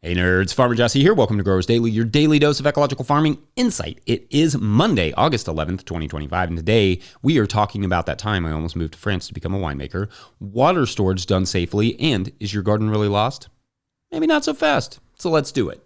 Hey nerds, Farmer Jesse here. Welcome to Growers Daily, your daily dose of ecological farming insight. It is Monday, August 11th, 2025, and today we are talking about that time I almost moved to France to become a winemaker, water storage done safely, and is your garden really lost? Maybe not so fast, so let's do it.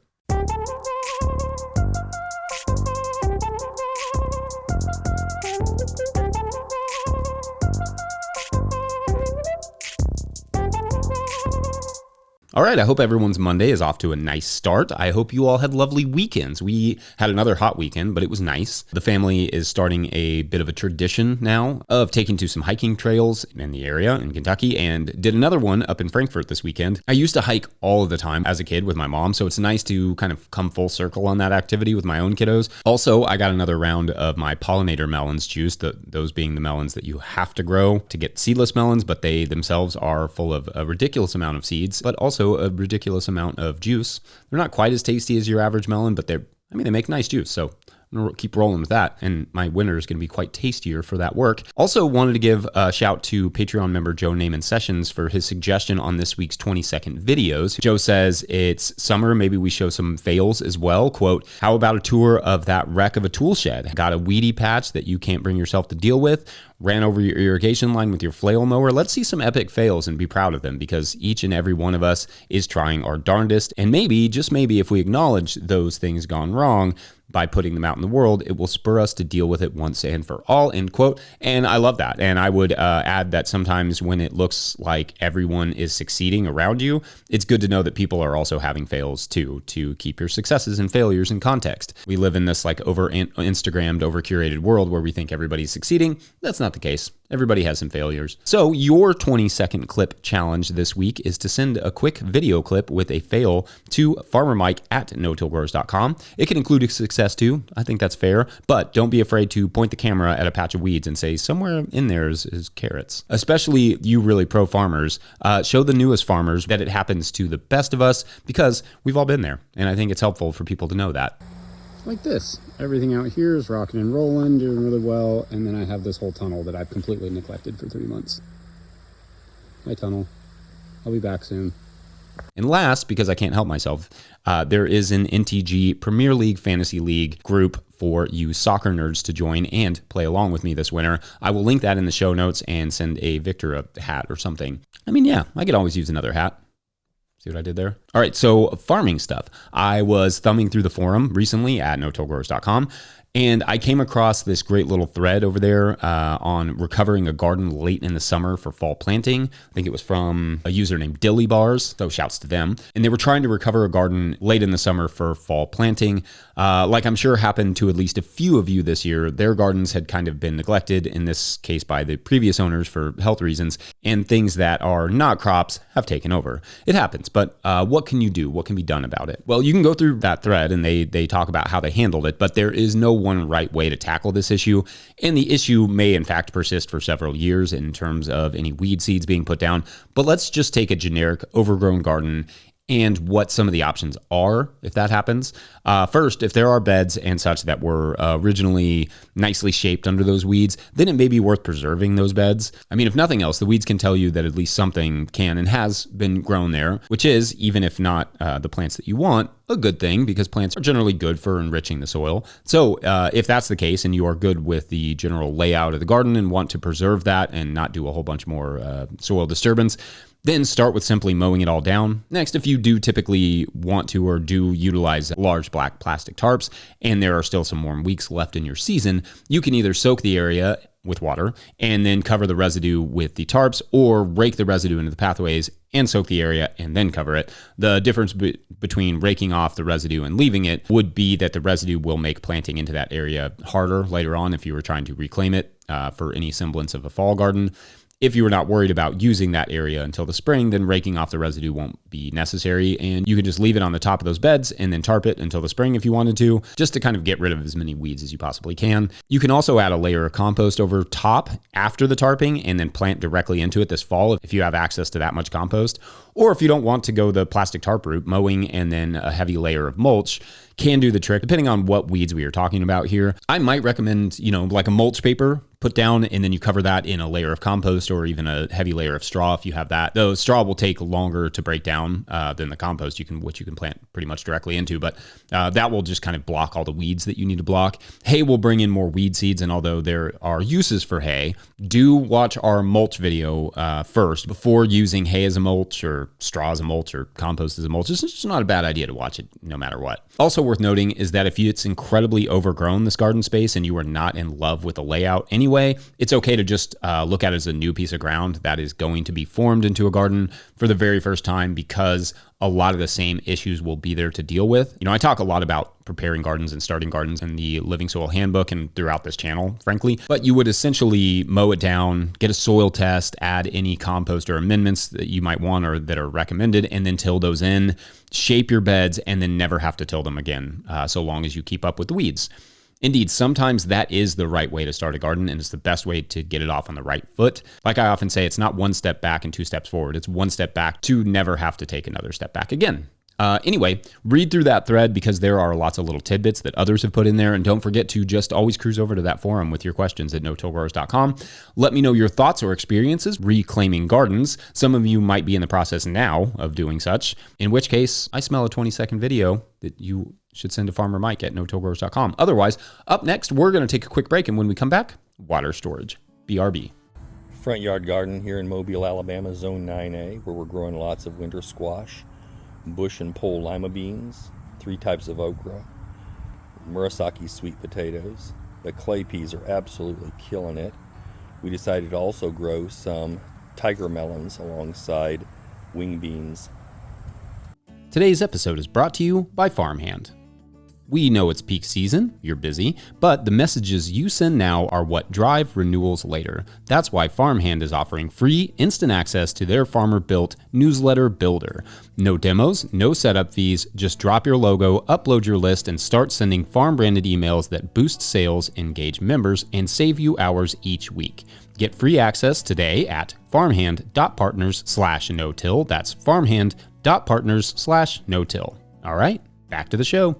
All right, I hope everyone's Monday is off to a nice start. I hope you all had lovely weekends. We had another hot weekend, but it was nice. The family is starting a bit of a tradition now of taking to some hiking trails in the area in Kentucky and did another one up in Frankfurt this weekend. I used to hike all of the time as a kid with my mom, so it's nice to kind of come full circle on that activity with my own kiddos. Also, I got another round of my pollinator melons juice, those being the melons that you have to grow to get seedless melons, but they themselves are full of a ridiculous amount of seeds, but also a ridiculous amount of juice. They're not quite as tasty as your average melon, but they make nice juice. So I'm going to keep rolling with that. And my winter is going to be quite tastier for that work. Also wanted to give a shout to Patreon member Joe Naaman Sessions for his suggestion on this week's 20-second videos. Joe says it's summer. Maybe we show some fails as well. Quote, how about a tour of that wreck of a tool shed? Got a weedy patch that you can't bring yourself to deal with? Ran over your irrigation line with your flail mower? Let's see some epic fails and be proud of them, because each and every one of us is trying our darndest. And maybe, just maybe, if we acknowledge those things gone wrong by putting them out in the world, it will spur us to deal with it once and for all, end quote. And I love that. And I would add that sometimes when it looks like everyone is succeeding around you, it's good to know that people are also having fails too, to keep your successes and failures in context. We live in this like over Instagrammed, over curated world where we think everybody's succeeding. That's not the case. Everybody has some failures. So your 20-second clip challenge this week is to send a quick video clip with a fail to farmermike@no-tillgrowers.com. It can include a success too. I think that's fair, but don't be afraid to point the camera at a patch of weeds and say somewhere in there is carrots. Especially you really pro farmers, show the newest farmers that it happens to the best of us, because we've all been there. And I think it's helpful for people to know that. Like this. Everything out here is rocking and rolling, doing really well, and then I have this whole tunnel that I've completely neglected for 3 months. My tunnel. I'll be back soon. And last, because I can't help myself, there is an NTG Premier League Fantasy League group for you soccer nerds to join and play along with me this winter. I will link that in the show notes and send a Victor a hat or something. I mean, yeah, I could always use another hat. See what I did there? All right, so farming stuff. I was thumbing through the forum recently at no-tillgrowers.com, and I came across this great little thread over there on recovering a garden late in the summer for fall planting. I think it was from a user named Dilly Bars, so shouts to them. And they were trying to recover a garden late in the summer for fall planting. Like I'm sure happened to at least a few of you this year, their gardens had kind of been neglected, in this case by the previous owners for health reasons, and things that are not crops have taken over. It happens, but what can you do? What can be done about it? Well, you can go through that thread and they talk about how they handled it, but there is no one right way to tackle this issue. And the issue may in fact persist for several years in terms of any weed seeds being put down. But let's just take a generic overgrown garden and what some of the options are if that happens. First, if there are beds and such that were originally nicely shaped under those weeds, then it may be worth preserving those beds. I mean, if nothing else, the weeds can tell you that at least something can and has been grown there, which is, even if not the plants that you want, a good thing, because plants are generally good for enriching the soil. So if that's the case and you are good with the general layout of the garden and want to preserve that and not do a whole bunch more soil disturbance, then start with simply mowing it all down. Next, if you do typically want to or do utilize large black plastic tarps and there are still some warm weeks left in your season, you can either soak the area with water and then cover the residue with the tarps, or rake the residue into the pathways and soak the area and then cover it. The difference between raking off the residue and leaving it would be that the residue will make planting into that area harder later on if you were trying to reclaim it for any semblance of a fall garden. If you were not worried about using that area until the spring, then raking off the residue won't be necessary, and you can just leave it on the top of those beds and then tarp it until the spring if you wanted to, just to kind of get rid of as many weeds as you possibly can. You can also add a layer of compost over top after the tarping and then plant directly into it this fall if you have access to that much compost. Or if you don't want to go the plastic tarp route, mowing and then a heavy layer of mulch can do the trick, depending on what weeds we are talking about here. I might recommend, like a mulch paper put down, and then you cover that in a layer of compost or even a heavy layer of straw if you have that. Though straw will take longer to break down than the compost, which you can plant pretty much directly into, but that will just kind of block all the weeds that you need to block. Hay will bring in more weed seeds, and although there are uses for hay, do watch our mulch video first before using hay as a mulch or straw as a mulch or compost as a mulch. It's just not a bad idea to watch it no matter what. Also worth noting is that if it's incredibly overgrown, this garden space, and you are not in love with the layout anyway, it's okay to just look at it as a new piece of ground that is going to be formed into a garden for the very first time, because a lot of the same issues will be there to deal with. I talk a lot about preparing gardens and starting gardens in the Living Soil Handbook and throughout this channel, frankly, but you would essentially mow it down, get a soil test, add any compost or amendments that you might want or that are recommended, and then till those in, shape your beds, and then never have to till them again, so long as you keep up with the weeds. Indeed, sometimes that is the right way to start a garden, and it's the best way to get it off on the right foot. Like I often say, it's not one step back and 2 steps forward. It's 1 step back to never have to take another step back again. Anyway, read through that thread because there are lots of little tidbits that others have put in there. And don't forget to just always cruise over to that forum with your questions at no-tillgrowers.com. Let me know your thoughts or experiences reclaiming gardens. Some of you might be in the process now of doing such, in which case I smell a 20-second video that you should send to Farmer Mike at no-tillgrowers.com. Otherwise, up next, we're going to take a quick break. And when we come back, water storage. BRB. Front yard garden here in Mobile, Alabama, Zone 9A, where we're growing lots of winter squash, bush and pole lima beans, 3 types of okra, Murasaki sweet potatoes. The clay peas are absolutely killing it. We decided to also grow some tiger melons alongside wing beans. Today's episode is brought to you by Farmhand. We know it's peak season, you're busy, but the messages you send now are what drive renewals later. That's why Farmhand is offering free, instant access to their farmer-built newsletter builder. No demos, no setup fees, just drop your logo, upload your list, and start sending farm-branded emails that boost sales, engage members, and save you hours each week. Get free access today at farmhand.partners/no-till. That's farmhand.partners/no-till. All right, back to the show.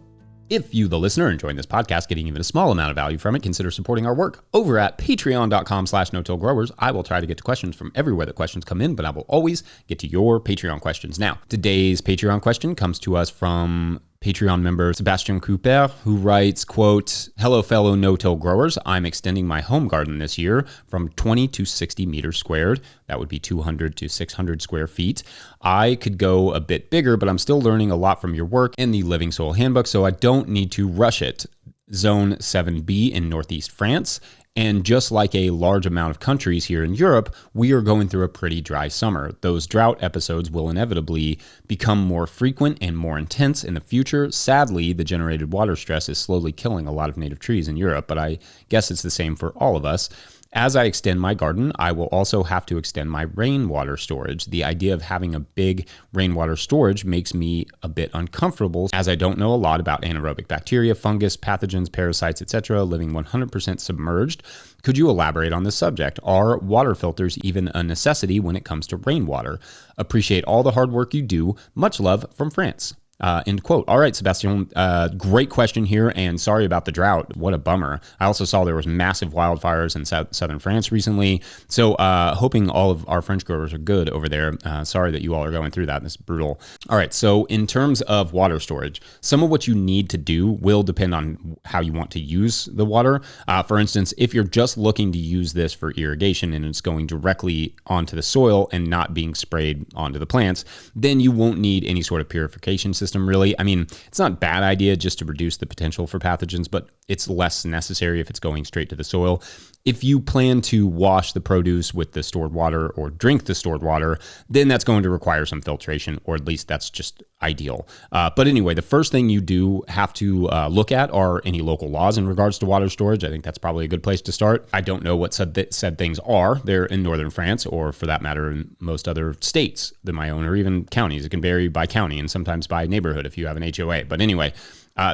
If you, the listener, enjoying this podcast, getting even a small amount of value from it, consider supporting our work over at patreon.com/no-tillgrowers. I will try to get to questions from everywhere that questions come in, but I will always get to your Patreon questions. Now, today's Patreon question comes to us from Patreon member Sebastian Couper, who writes, quote, "Hello, fellow no-till growers. I'm extending my home garden this year from 20 to 60 meters squared. That would be 200 to 600 square feet. I could go a bit bigger, but I'm still learning a lot from your work in the Living Soil Handbook, so I don't need to rush it. Zone 7B in Northeast France. And just like a large amount of countries here in Europe, we are going through a pretty dry summer. Those drought episodes will inevitably become more frequent and more intense in the future. Sadly, the generated water stress is slowly killing a lot of native trees in Europe, but I guess it's the same for all of us. As I extend my garden, I will also have to extend my rainwater storage. The idea of having a big rainwater storage makes me a bit uncomfortable, as I don't know a lot about anaerobic bacteria, fungus, pathogens, parasites, etc., living 100% submerged. Could you elaborate on this subject? Are water filters even a necessity when it comes to rainwater? Appreciate all the hard work you do. Much love from France." End quote. All right, Sebastian, great question here, and sorry about the drought. What a bummer. I also saw there was massive wildfires in southern France recently, so hoping all of our French growers are good over there. Sorry that you all are going through that. This is brutal. All right, so in terms of water storage, some of what you need to do will depend on how you want to use the water. For instance, if you're just looking to use this for irrigation and it's going directly onto the soil and not being sprayed onto the plants, then you won't need any sort of purification system, really. I mean, it's not a bad idea just to reduce the potential for pathogens, but it's less necessary if it's going straight to the soil. If you plan to wash the produce with the stored water or drink the stored water, then that's going to require some filtration, or at least that's just ideal. But anyway, the first thing you do have to look at are any local laws in regards to water storage. I think that's probably a good place to start. I don't know what said things are there in northern France, or for that matter, in most other states than my own, or even counties. It can vary by county and sometimes by neighborhood if you have an HOA. But anyway,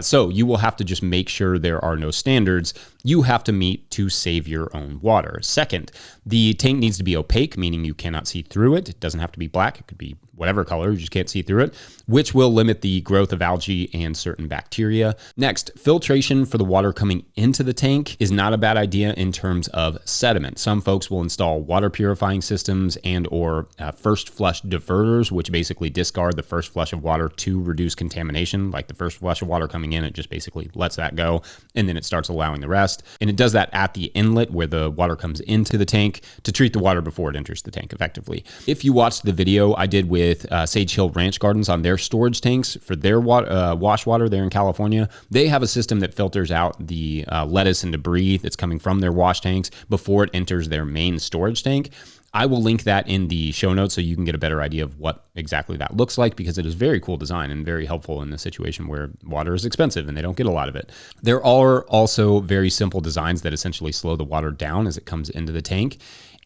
so you will have to just make sure there are no standards you have to meet to save your own water. Second, the tank needs to be opaque, meaning you cannot see through it. It doesn't have to be black. It could be whatever color, you just can't see through it, which will limit the growth of algae and certain bacteria. Next, filtration for the water coming into the tank is not a bad idea in terms of sediment. Some folks will install water purifying systems and or first flush diverters, which basically discard the first flush of water to reduce contamination. Like the first flush of water coming in, it just basically lets that go, and then it starts allowing the rest. And it does that at the inlet where the water comes into the tank to treat the water before it enters the tank effectively. If you watched the video I did with Sage Hill Ranch Gardens on their storage tanks for their wash water there in California, they have a system that filters out the lettuce and debris that's coming from their wash tanks before it enters their main storage tank. I will link that in the show notes so you can get a better idea of what exactly that looks like, because it is very cool design and very helpful in the situation where water is expensive and they don't get a lot of it. There are also very simple designs that essentially slow the water down as it comes into the tank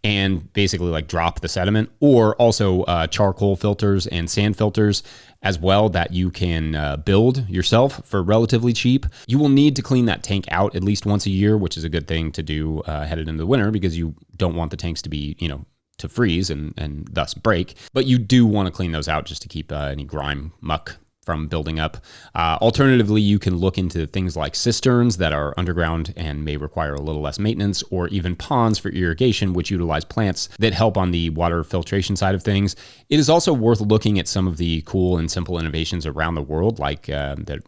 and basically like drop the sediment, or also charcoal filters and sand filters as well that you can build yourself for relatively cheap. You will need to clean that tank out at least once a year, which is a good thing to do headed into the winter, because you don't want the tanks to be, to freeze and thus break. But you do want to clean those out just to keep any grime, muck from building up. Alternatively, you can look into things like cisterns that are underground and may require a little less maintenance, or even ponds for irrigation, which utilize plants that help on the water filtration side of things. It is also worth looking at some of the cool and simple innovations around the world, like that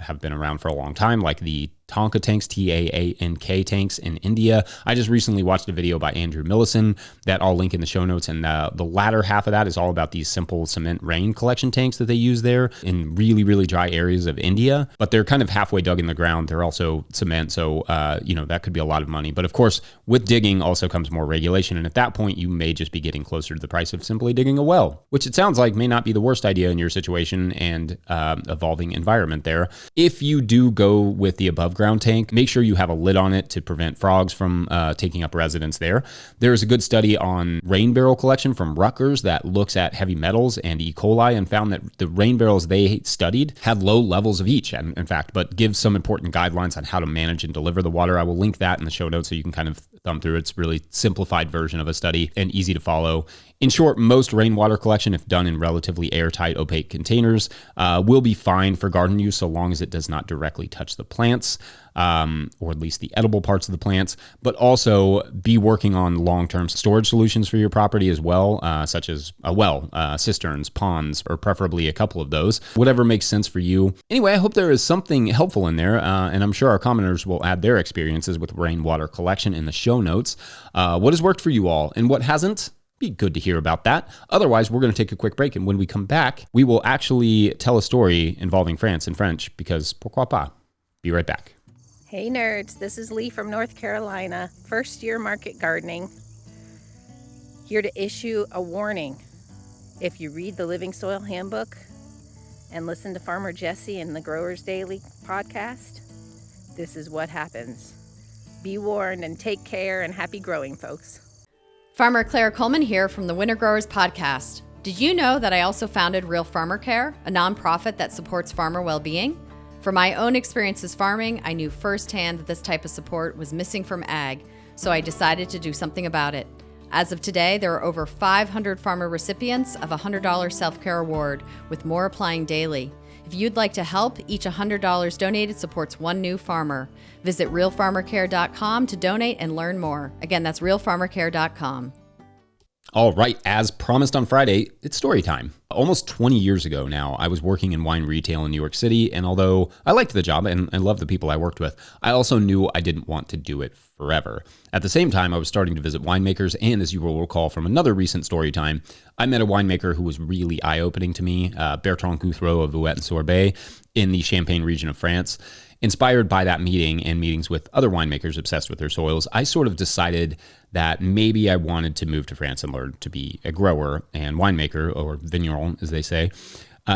have been around for a long time, like the Tonka tanks, T-A-A-N-K tanks in India. I just recently watched a video by Andrew Millison that I'll link in the show notes, and the latter half of that is all about these simple cement rain collection tanks that they use there in really, really dry areas of India, but they're kind of halfway dug in the ground. They're also cement, so that could be a lot of money. But of course, with digging also comes more regulation, and at that point, you may just be getting closer to the price of simply digging a well, which it sounds like may not be the worst idea in your situation and evolving environment there. If you do go with the above ground tank, make sure you have a lid on it to prevent frogs from taking up residence there. There's a good study on rain barrel collection from Rutgers that looks at heavy metals and E. coli and found that the rain barrels they studied had low levels of each, in fact, but gives some important guidelines on how to manage and deliver the water. I will link that in the show notes so you can kind of thumb through. It's a really simplified version of a study and easy to follow. In short, most rainwater collection, if done in relatively airtight, opaque containers, will be fine for garden use so long as it does not directly touch the plants, or at least the edible parts of the plants, but also be working on long-term storage solutions for your property as well, such as a well, cisterns, ponds, or preferably a couple of those, whatever makes sense for you. Anyway, I hope there is something helpful in there, and I'm sure our commenters will add their experiences with rainwater collection in the show notes. What has worked for you all and what hasn't? Be good to hear about that. Otherwise, we're going to take a quick break, and when we come back, we will actually tell a story involving France in French, because pourquoi pas? Be right back. Hey nerds, this is Lee from North Carolina, first year market gardening. Here to issue a warning. If you read the Living Soil Handbook and listen to Farmer Jesse and the Growers Daily podcast, this is what happens. Be warned and take care, and happy growing, folks. Farmer Claire Coleman here from the Winter Growers Podcast. Did you know that I also founded Real Farmer Care, a nonprofit that supports farmer well-being? From my own experiences farming, I knew firsthand that this type of support was missing from ag, so I decided to do something about it. As of today, there are over 500 farmer recipients of a $100 self-care award, with more applying daily. If you'd like to help, each $100 donated supports one new farmer. Visit realfarmercare.com to donate and learn more. Again, that's realfarmercare.com. All right, as promised on Friday, it's story time. Almost 20 years ago now, I was working in wine retail in New York City, and although I liked the job and I loved the people I worked with, I also knew I didn't want to do it forever. At the same time, I was starting to visit winemakers, and as you will recall from another recent story time, I met a winemaker who was really eye-opening to me, Bertrand Gouthreau of Vouette and Sorbet in the Champagne region of France. Inspired by that meeting and meetings with other winemakers obsessed with their soils, I sort of decided that maybe I wanted to move to France and learn to be a grower and winemaker, or vigneron, as they say.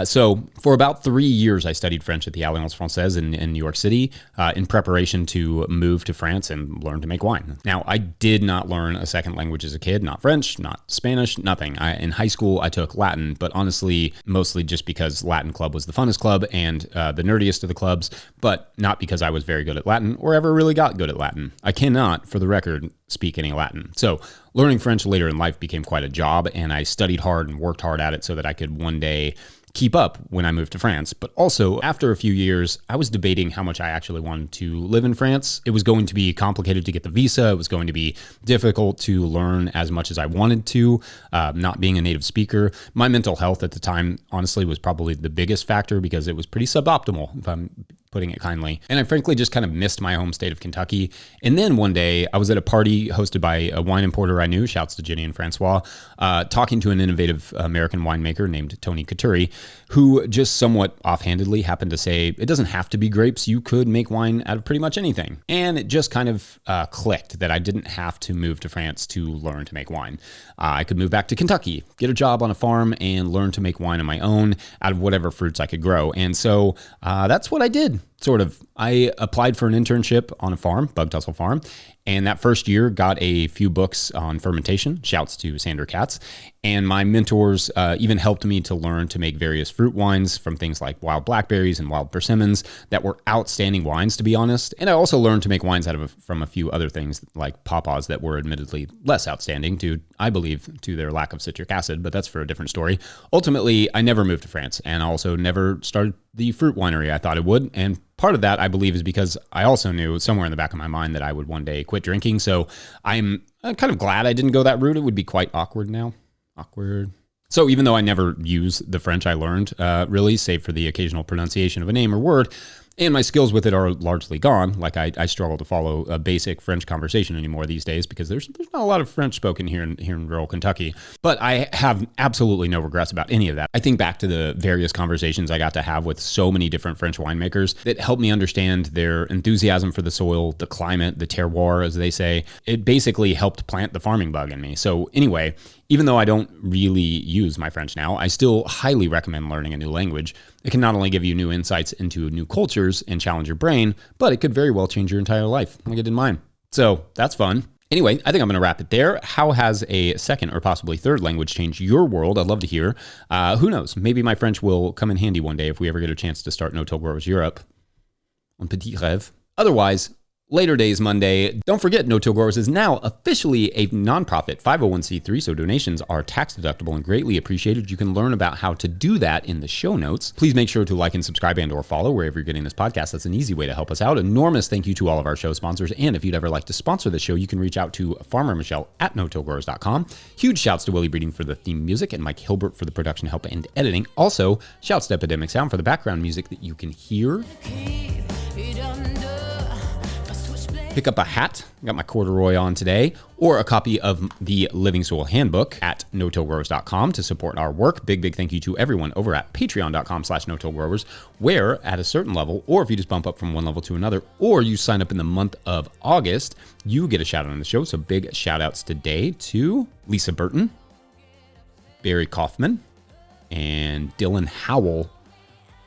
So for about 3 years, I studied French at the Alliance Française in New York City in preparation to move to France and learn to make wine. Now, I did not learn a second language as a kid, not French, not Spanish, nothing. In high school, I took Latin, but honestly, mostly just because Latin club was the funnest club and the nerdiest of the clubs, but not because I was very good at Latin or ever really got good at Latin. I cannot, for the record, speak any Latin. So learning French later in life became quite a job, and I studied hard and worked hard at it so that I could one day keep up when I moved to France. But also, after a few years, I was debating how much I actually wanted to live in France. It was going to be complicated to get the visa. It was going to be difficult to learn as much as I wanted to, not being a native speaker. My mental health at the time, honestly, was probably the biggest factor because it was pretty suboptimal, if I'm putting it kindly. And I frankly just kind of missed my home state of Kentucky. And then one day I was at a party hosted by a wine importer I knew, shouts to Jenny and Francois, talking to an innovative American winemaker named Tony Couturi, who just somewhat offhandedly happened to say, it doesn't have to be grapes. You could make wine out of pretty much anything. And it just kind of clicked that I didn't have to move to France to learn to make wine. I could move back to Kentucky, get a job on a farm, and learn to make wine on my own out of whatever fruits I could grow. And so that's what I did. Sort of. I applied for an internship on a farm, Bug Tussle Farm, and that first year got a few books on fermentation, shouts to Sandra Katz, and my mentors even helped me to learn to make various fruit wines from things like wild blackberries and wild persimmons that were outstanding wines, to be honest. And I also learned to make wines from a few other things like pawpaws that were admittedly less outstanding due, I believe, to their lack of citric acid, but that's for a different story. Ultimately, I never moved to France, and also never started the fruit winery I thought it would, and part of that, I believe, is because I also knew somewhere in the back of my mind that I would one day quit drinking. So I'm kind of glad I didn't go that route. It would be quite awkward now. Awkward. So even though I never use the French I learned, really, save for the occasional pronunciation of a name or word, and my skills with it are largely gone. Like I struggle to follow a basic French conversation anymore these days because there's not a lot of French spoken here in rural Kentucky. But I have absolutely no regrets about any of that. I think back to the various conversations I got to have with so many different French winemakers that helped me understand their enthusiasm for the soil, the climate, the terroir, as they say. It basically helped plant the farming bug in me. So anyway, even though I don't really use my French now, I still highly recommend learning a new language. It can not only give you new insights into new cultures and challenge your brain, but it could very well change your entire life, like it did mine. So that's fun. Anyway, I think I'm going to wrap it there. How has a second or possibly third language changed your world? I'd love to hear. Who knows? Maybe my French will come in handy one day if we ever get a chance to start No-Till Growers Europe. Un petit rêve. Otherwise, Later Days Monday. Don't forget, No-Till Growers is now officially a nonprofit 501c3, so donations are tax deductible and greatly appreciated. You can learn about how to do that in the show notes. Please make sure to like and subscribe and or follow wherever you're getting this podcast. That's an easy way to help us out. Enormous thank you to all of our show sponsors. And if you'd ever like to sponsor the show, you can reach out to Farmer Michelle at notillgrowers.com. Huge shouts to Willie Breeding for the theme music and Mike Hilbert for the production help and editing. Also, shouts to Epidemic Sound for the background music that you can hear. Pick up a hat, got my corduroy on today, or a copy of the Living Soil Handbook at notillgrowers.com to support our work. Big thank you to everyone over at patreon.com/notillgrowers, where at a certain level, or if you just bump up from one level to another, or you sign up in the month of August, you get a shout out on the show. So big shout outs today to Lisa Burton, Barry Kaufman, and Dylan Howell.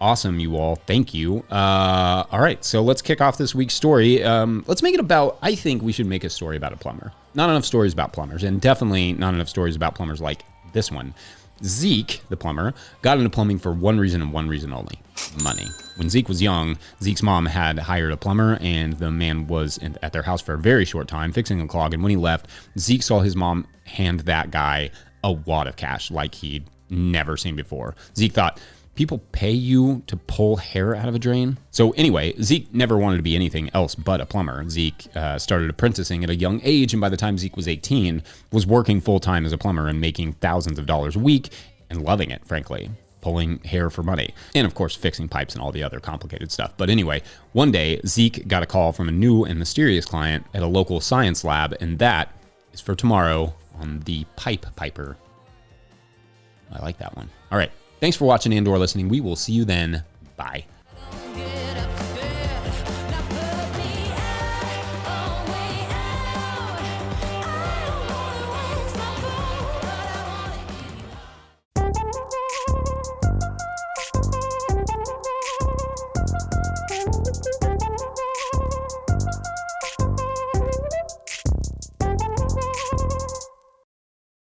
Awesome, you all. Thank you. All right, so let's kick off this week's story. Let's make it about, I think we should make a story about a plumber. Not enough stories about plumbers, and definitely not enough stories about plumbers like this one. Zeke, the plumber, got into plumbing for one reason and one reason only: money. When Zeke was young, Zeke's mom had hired a plumber, and the man was at their house for a very short time fixing a clog, and when he left, Zeke saw his mom hand that guy a wad of cash like he'd never seen before. Zeke thought, people pay you to pull hair out of a drain? So anyway, Zeke never wanted to be anything else but a plumber. Zeke started apprenticing at a young age, and by the time Zeke was 18, was working full-time as a plumber and making thousands of dollars a week and loving it, frankly, pulling hair for money. And of course, fixing pipes and all the other complicated stuff. But anyway, one day, Zeke got a call from a new and mysterious client at a local science lab, and that is for tomorrow on the Pipe Piper. I like that one. All right. Thanks for watching and or listening. We will see you then. Bye.